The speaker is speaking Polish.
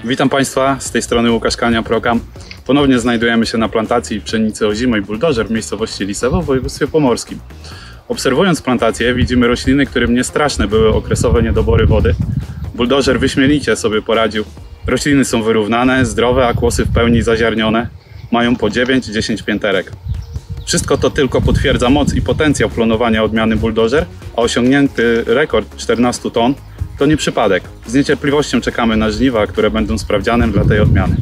Witam Państwa, z tej strony Łukasz Kania, Prokam. Ponownie znajdujemy się na plantacji pszenicy ozimej Bulldozer w miejscowości Lisewo w województwie pomorskim. Obserwując plantację widzimy rośliny, którym niestraszne były okresowe niedobory wody. Bulldozer wyśmienicie sobie poradził. Rośliny są wyrównane, zdrowe, a kłosy w pełni zaziarnione. Mają po 9-10 pięterek. Wszystko to tylko potwierdza moc i potencjał klonowania odmiany Bulldozer, a osiągnięty rekord 14 ton to nie przypadek. Z niecierpliwością czekamy na żniwa, które będą sprawdzianem dla tej odmiany.